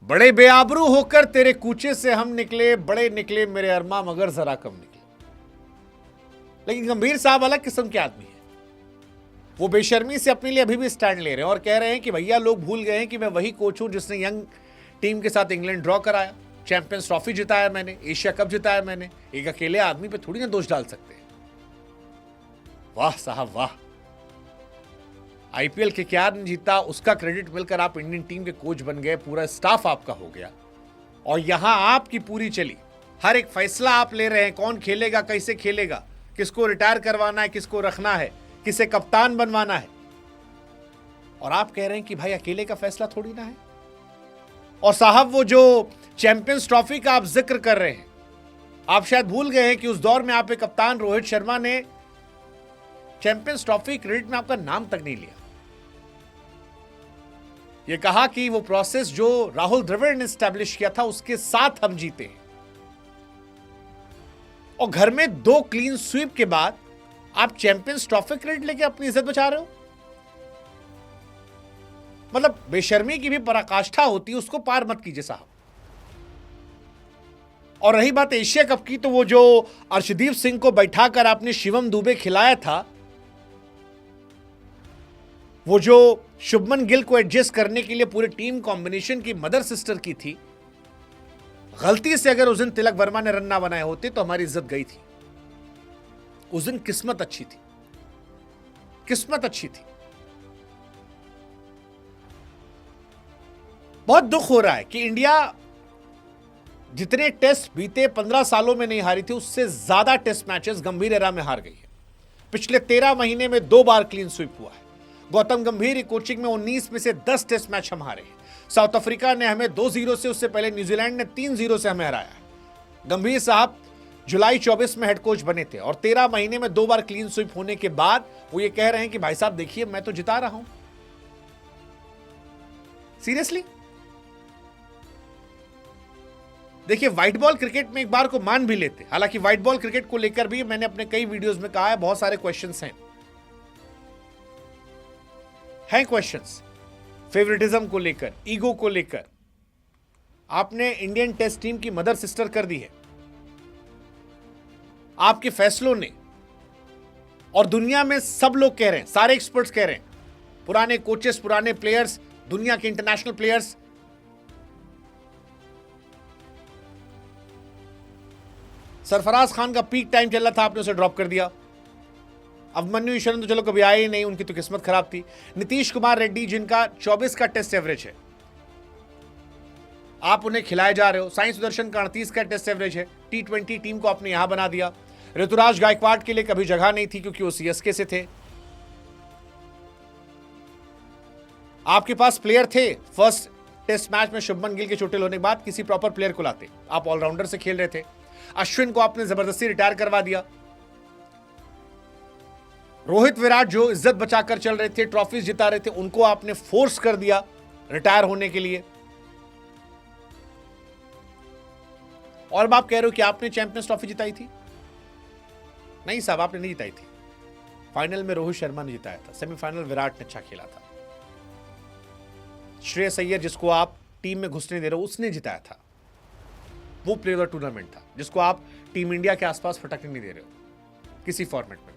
बड़े बेआबरू होकर तेरे कूचे से हम निकले, बड़े निकले मेरे अरमा मगर जरा कम निकले। लेकिन गंभीर साहब अलग किस्म के आदमी है। वो बेशर्मी से अपने लिए अभी भी स्टैंड ले रहे हैं और कह रहे हैं कि भैया लोग भूल गए हैं कि मैं वही कोच हूं जिसने यंग टीम के साथ इंग्लैंड ड्रॉ कराया, चैंपियंस ट्रॉफी जिताया मैंने, एशिया कप जिताया मैंने। एक अकेले आदमी पे थोड़ी ना दोष डाल सकते हैं। वाह साहब वाह, आईपीएल के क्या नहीं जीता उसका क्रेडिट मिलकर आप इंडियन टीम के कोच बन गए, पूरा स्टाफ आपका हो गया और यहां आपकी पूरी चली। हर एक फैसला आप ले रहे हैं, कौन खेलेगा, कैसे खेलेगा, किसको रिटायर करवाना है, किसको रखना है, किसे कप्तान बनवाना है। और आप कह रहे हैं कि भाई अकेले का फैसला थोड़ी ना है। और साहब वो जो चैंपियंस ट्रॉफी का आप जिक्र कर रहे हैं, आप शायद भूल गए हैं कि उस दौर में आपके कप्तान रोहित शर्मा ने चैंपियंस ट्रॉफी क्रेडिट में आपका नाम तक नहीं लिया। यह कहा कि वो प्रोसेस जो राहुल द्रविड़ ने स्टैब्लिश किया था उसके साथ हम जीते हैं। और घर में 2 क्लीन स्वीप के बाद आप चैंपियंस ट्रॉफी क्रेडिट लेके अपनी इज्जत बचा रहे हो। मतलब बेशर्मी की भी पराकाष्ठा होती है, उसको पार मत कीजिए साहब। और रही बात एशिया कप की, तो वो जो अर्शदीप सिंह को बैठाकर आपने शिवम दुबे खिलाया था, वो जो शुभमन गिल को एडजस्ट करने के लिए पूरे टीम कॉम्बिनेशन की मदर सिस्टर की थी, गलती से अगर उस दिन तिलक वर्मा ने रन ना बनाए होते तो हमारी इज्जत गई थी। उस दिन किस्मत अच्छी थी, किस्मत अच्छी थी। बहुत दुख हो रहा है कि इंडिया जितने टेस्ट बीते 15 सालों में नहीं हारी थी, उससे ज्यादा टेस्ट मैचेस गंभीर एरा में हार गई है। पिछले 13 महीने में 2 बार क्लीन स्वीप हुआ है। गौतम गंभीर की कोचिंग में 19 में से 10 टेस्ट मैच हम हारे हैं। साउथ अफ्रीका ने हमें 2-0 से, उससे पहले न्यूजीलैंड ने 3-0 से हमें हराया। गंभीर साहब जुलाई 24 में हेड कोच बने थे और 13 महीने में 2 बार क्लीन स्वीप होने के बाद वो ये कह रहे हैं कि भाई साहब देखिए मैं तो जिता रहा हूं। सीरियसली? देखिए, व्हाइट बॉल क्रिकेट में एक बार को मान भी लेते, हालांकि व्हाइट बॉल क्रिकेट को लेकर भी मैंने अपने कई वीडियोस में कहा है, बहुत सारे क्वेश्चंस हैं क्वेश्चंस फेवरेटिज्म को लेकर, ईगो को लेकर। आपने इंडियन टेस्ट टीम की मदर सिस्टर कर दी है आपके फैसलों ने। और दुनिया में सब लोग कह रहे हैं, सारे एक्सपर्ट्स कह रहे हैं, पुराने कोचेस, पुराने प्लेयर्स, दुनिया के इंटरनेशनल प्लेयर्स, सरफराज खान का पीक टाइम चल रहा था, आपने उसे ड्रॉप कर दिया। अभिमन्यु ईश्वरन तो चलो कभी आए ही नहीं, उनकी तो किस्मत खराब थी। नीतीश कुमार रेड्डी जिनका 24 का टेस्ट एवरेज है, आप उन्हें खिलाए जा रहे हो। साई सुदर्शन का 38 का टेस्ट एवरेज है। T20 टीम को आपने यहां बना दिया। ऋतुराज गायकवाड़ के लिए कभी जगह नहीं थी क्योंकि वो सीएसके से थे। आपके पास प्लेयर थे, फर्स्ट टेस्ट मैच में शुभमन गिल के चोटिल होने के बाद किसी प्रॉपर प्लेयर को लाते, आप ऑलराउंडर से खेल रहे थे। अश्विन को आपने जबरदस्ती रिटायर करवा दिया। रोहित विराट जो इज्जत बचाकर चल रहे थे, ट्रॉफीज जिता रहे थे, उनको आपने फोर्स कर दिया रिटायर होने के लिए। और अब आप कह रहे हो कि आपने चैंपियंस ट्रॉफी जिताई थी। नहीं साहब, आपने नहीं जिताई थी। फाइनल में रोहित शर्मा ने जिताया था, सेमीफाइनल विराट ने अच्छा खेला था। श्रेयस अय्यर जिसको आप टीम में घुसने दे रहे हो, उसने जिताया था। वो प्लेयर ऑफ द टूर्नामेंट था जिसको आप टीम इंडिया के आसपास फटकने नहीं दे रहे हो किसी फॉर्मेट में भी।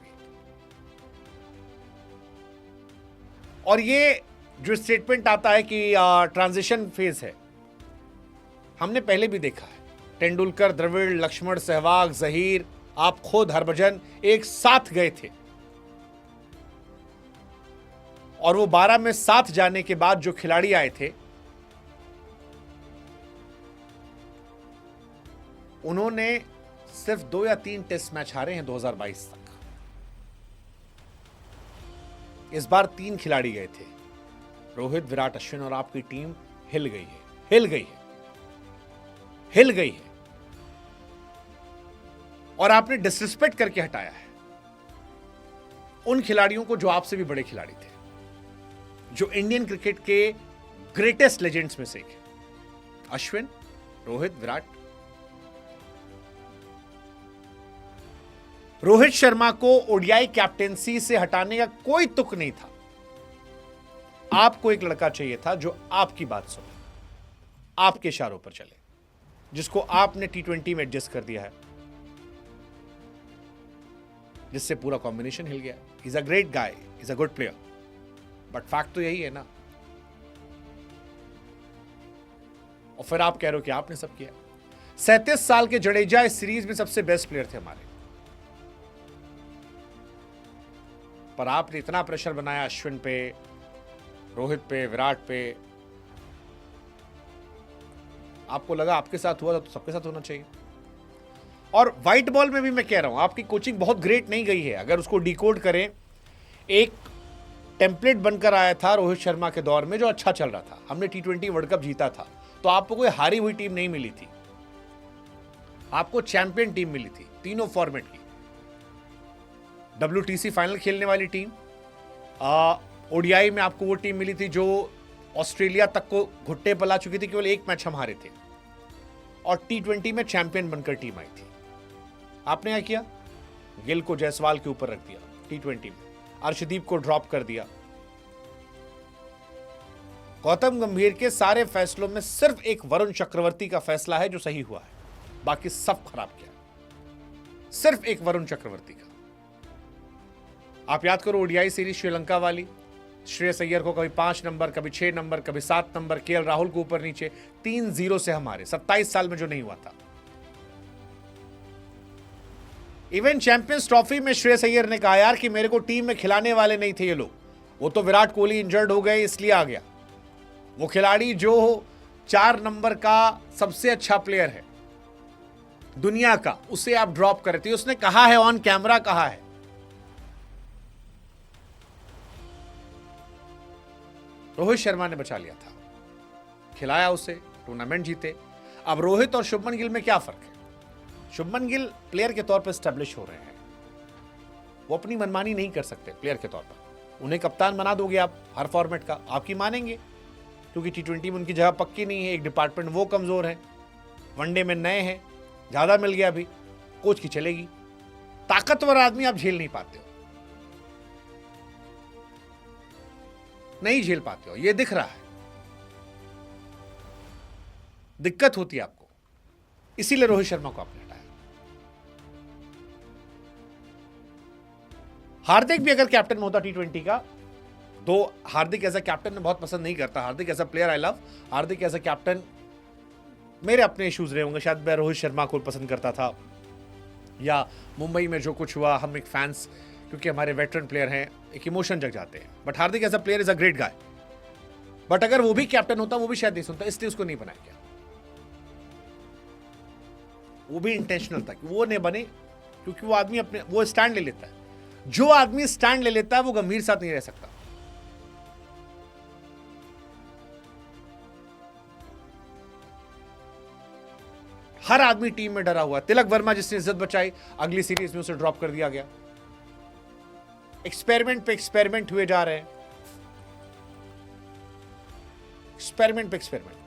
और ये जो स्टेटमेंट आता है कि ट्रांजिशन फेज है, हमने पहले भी देखा है। तेंदुलकर, द्रविड़, लक्ष्मण, सहवाग, जहीर, आप खुद, हरभजन एक साथ गए थे और वो 12 में साथ जाने के बाद जो खिलाड़ी आए थे उन्होंने सिर्फ 2 या 3 टेस्ट मैच हारे हैं 2022 तक। इस बार 3 खिलाड़ी गए थे, रोहित, विराट, अश्विन, और आपकी टीम हिल गई है, हिल गई है, हिल गई है। और आपने डिसरिस्पेक्ट करके हटाया है उन खिलाड़ियों को जो आपसे भी बड़े खिलाड़ी थे, जो इंडियन क्रिकेट के ग्रेटेस्ट लेजेंड्स में से एक है। अश्विन, रोहित, विराट। रोहित शर्मा को ओडीआई कैप्टेंसी से हटाने का कोई तुक नहीं था। आपको एक लड़का चाहिए था जो आपकी बात सुने। आपके इशारों पर चले, जिसको आपने T20 में एडजस्ट कर दिया है, जिससे पूरा कॉम्बिनेशन हिल गया। Is a great guy, is a good player, but fact तो यही है ना। और फिर आप कह रहे हो कि आपने सब किया। 37 साल के जडेजा इस सीरीज में सबसे बेस्ट प्लेयर थे हमारे, पर आपने इतना प्रेशर बनाया अश्विन पे, रोहित पे, विराट पे। आपको लगा आपके साथ हुआ तो सबके साथ होना चाहिए। और व्हाइट बॉल में भी मैं कह रहा हूं, आपकी कोचिंग बहुत ग्रेट नहीं गई है। अगर उसको डिकोड करें, एक टेम्पलेट बनकर आया था रोहित शर्मा के दौर में जो अच्छा चल रहा था। हमने T20 वर्ल्ड कप जीता था, तो आपको कोई हारी हुई टीम नहीं मिली थी, आपको चैंपियन टीम मिली थी तीनों फॉर्मेट की। WTC फाइनल खेलने वाली टीम, ODI में आपको वो टीम मिली थी जो ऑस्ट्रेलिया तक को घुट्टे पला चुकी थी, केवल एक मैच हम हारे थे। और T20 में चैंपियन बनकर टीम आई थी। आपने क्या किया? गिल को जायसवाल के ऊपर रख दिया T20 में, अर्शदीप को ड्रॉप कर दिया। गौतम गंभीर के सारे फैसलों में सिर्फ एक वरुण चक्रवर्ती का फैसला है जो सही हुआ है, बाकी सब खराब किया। सिर्फ एक वरुण चक्रवर्ती का। आप याद करो ODI सीरीज श्रीलंका वाली, श्रेयस अय्यर को कभी 5 नंबर, कभी 6 नंबर, कभी 7 नंबर, KL राहुल को ऊपर नीचे 3-0 से हमारे 27 साल में जो नहीं हुआ था। इवन चैंपियंस ट्रॉफी में श्रेयस अय्यर ने कहा यार कि मेरे को टीम में खिलाने वाले नहीं थे ये लोग, वो तो विराट कोहली इंजर्ड हो गए इसलिए आ गया। वो खिलाड़ी जो 4 नंबर का सबसे अच्छा प्लेयर है दुनिया का, उसे आप ड्रॉप करते। उसने कहा है, ऑन कैमरा कहा है। रोहित शर्मा ने बचा लिया था, खिलाया उसे, टूर्नामेंट जीते। अब रोहित और शुभमन गिल में क्या फर्क है? शुभमन गिल प्लेयर के तौर पर स्टैब्लिश हो रहे हैं, वो अपनी मनमानी नहीं कर सकते प्लेयर के तौर पर। उन्हें कप्तान बना दोगे आप हर फॉर्मेट का, आपकी मानेंगे, क्योंकि T20 में उनकी जगह पक्की नहीं है। एक डिपार्टमेंट वो कमजोर है, वनडे में नए हैं, ज्यादा मिल गया, अभी कोच की चलेगी। ताकतवर आदमी आप झेल नहीं पाते हो, नहीं झेल पाते हो, ये दिख रहा है। दिक्कत होती है आपको, इसीलिए रोहित शर्मा को आपने हटाया। हार्दिक भी अगर कैप्टन होता T20 का, दो हार्दिक एज अ कैप्टन मैं बहुत पसंद नहीं करता। Hardik as a player I love, Hardik as a captain मेरे अपने इश्यूज रहे होंगे। शायद मैं रोहित शर्मा को पसंद करता था, या मुंबई में जो कुछ हुआ, हम एक फैंस, क्योंकि हमारे वेटरन प्लेयर हैं, एक इमोशन जग जाते हैं। But Hardik as a player is a great guy. But अगर वो भी कैप्टन होता, वो भी शायद नहीं सुनता, इसलिए उसको नहीं बनाया गया। वो भी इंटेंशनल था कि वो नहीं बने, क्योंकि वो आदमी अपने वो स्टैंड ले लेता है। जो आदमी स्टैंड ले लेता है वो गंभीर साथ नहीं रह सकता। हर आदमी टीम में डरा हुआ। तिलक वर्मा जिसने इज्जत बचाई, अगली सीरीज में उसे ड्रॉप कर दिया गया। एक्सपेरिमेंट पे एक्सपेरिमेंट हुए जा रहे हैं, एक्सपेरिमेंट पे एक्सपेरिमेंट।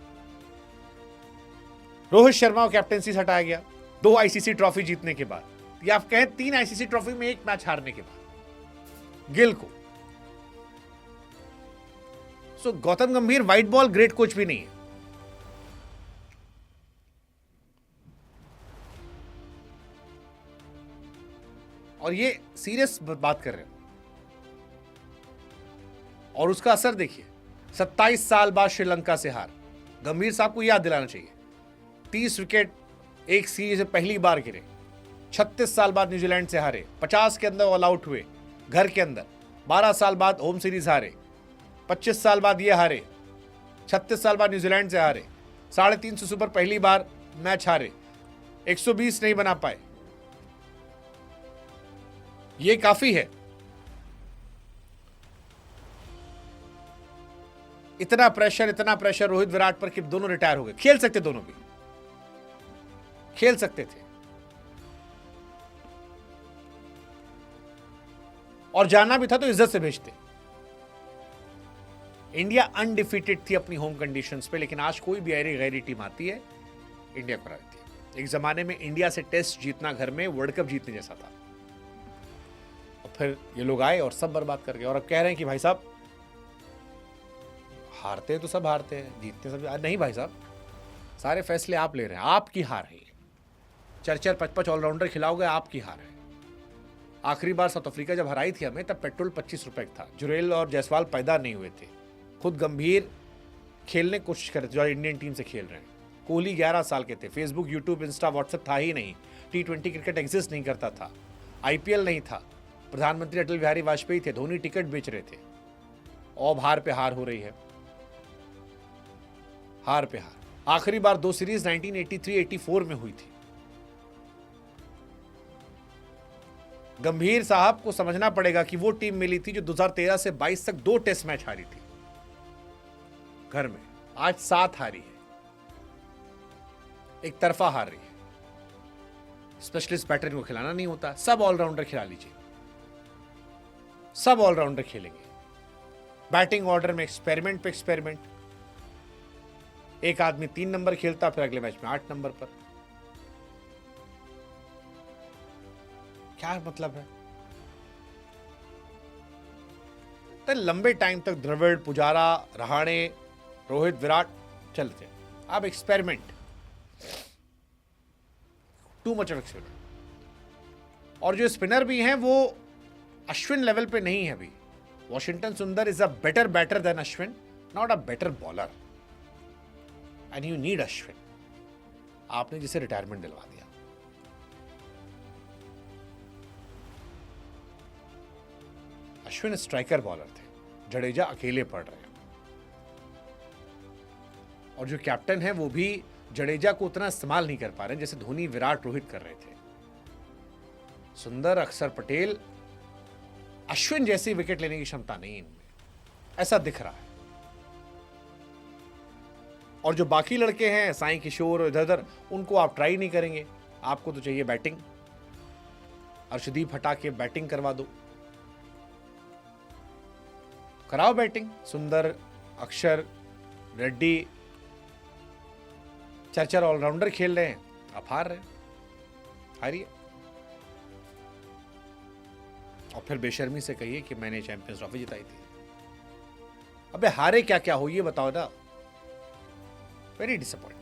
रोहित शर्मा को कैप्टेंसी से हटाया गया 2 ICC ट्रॉफी जीतने के बाद, या आप कहें 3 ICC ट्रॉफी में 1 मैच हारने के बाद गिल को। सो गौतम गंभीर व्हाइट बॉल ग्रेट कोच भी नहीं है। और ये सीरियस बात कर रहे हो, और उसका असर देखिए। 27 साल बाद श्रीलंका से हार, गंभीर साहब को याद दिलाना चाहिए। 30 विकेट एक सीरीज में पहली बार गिरे। 36 साल बाद न्यूजीलैंड से हारे, 50 के अंदर ऑल आउट हुए घर के अंदर। 12 साल बाद होम सीरीज हारे, 25 साल बाद ये हारे, 36 साल बाद न्यूजीलैंड से हारे, 350 सुपर पहली बार मैच हारे, 120 नहीं बना पाए। ये काफी है। इतना प्रेशर रोहित विराट पर कि दोनों रिटायर हो गए। खेल सकते, दोनों भी खेल सकते थे, और जाना भी था तो इज्जत से भेजते। इंडिया अनडिफीटेड थी अपनी होम कंडीशंस पे, लेकिन आज कोई भी ऐरी गैरी टीम आती है, इंडिया को हराती है। एक जमाने में इंडिया से टेस्ट जीतना घर में वर्ल्ड कप जीतने जैसा था। और फिर ये लोग आए और सब बर्बाद कर गए, और अब कह रहे हैं कि भाई साहब हारते हैं तो सब हारते हैं, जीतते सब। नहीं भाई साहब, सारे फैसले आप ले रहे हैं, आपकी हार है। 4-4, 5-5 ऑलराउंडर खिलाओगे, आपकी हार है। आखिरी बार साउथ अफ्रीका जब हराई थी हमें, तब पेट्रोल 25 रुपए का था। जुरेल और जायसवाल पैदा नहीं हुए थे। खुद गंभीर खेलने की कोशिश कर रहे थे, जो इंडियन टीम से खेल रहे हैं। कोहली 11 साल के थे। फेसबुक, यूट्यूब, इंस्टा, व्हाट्सएप था ही नहीं। T20 क्रिकेट एग्जिस्ट नहीं करता था। IPL नहीं था। प्रधानमंत्री अटल बिहारी वाजपेयी थे। धोनी टिकट बेच रहे थे। और हार पे हार हो रही है, हार पे हार। आखिरी बार 2 सीरीज 1983-84 में हुई थी। गंभीर साहब को समझना पड़ेगा कि वो टीम मिली थी जो 2013 से 22 तक 2 टेस्ट मैच हारी थी घर में। आज 7 हारी है, एक तरफा हार रही है। स्पेशलिस्ट बैटर को खिलाना नहीं होता, सब ऑलराउंडर खिला लीजिए, सब ऑलराउंडर खेलेंगे। बैटिंग ऑर्डर में एक्सपेरिमेंट पे एक्सपेरिमेंट। एक आदमी 3 नंबर खेलता, फिर अगले मैच में 8 नंबर पर। क्या मतलब है? तो लंबे टाइम तक द्रविड़, पुजारा, रहाणे, रोहित, विराट चलते। अब experiment, too much of experiment. और जो स्पिनर भी हैं वो अश्विन लेवल पे नहीं है अभी। Washington Sundar is a better batter than Ashwin, not a better bowler, and you need Ashwin. आपने जिसे रिटायरमेंट दिलवा दिया। अश्विन स्ट्राइकर बॉलर थे, जडेजा अकेले पड़ रहे हैं। और जो कैप्टन है वो भी जडेजा को उतना इस्तेमाल नहीं कर पा रहे जैसे धोनी, विराट, रोहित कर रहे थे। सुंदर, अक्षर पटेल, अश्विन जैसी विकेट लेने की क्षमता नहीं इनमें, ऐसा दिख रहा है। और जो बाकी लड़के हैं, साई किशोर, इधर उधर, उनको आप ट्राई नहीं करेंगे। आपको तो चाहिए बैटिंग। अर्शदीप हटा के बैटिंग करवा दो, कराओ बैटिंग। सुंदर, अक्षर, रेड्डी 4-4 ऑलराउंडर खेल रहे हैं, आप हार रहे हैं, हारिए। और फिर बेशर्मी से कहिए कि मैंने चैंपियंस ट्रॉफी जिताई थी। अबे हारे क्या क्या हो ये बताओ ना। Very disappointing.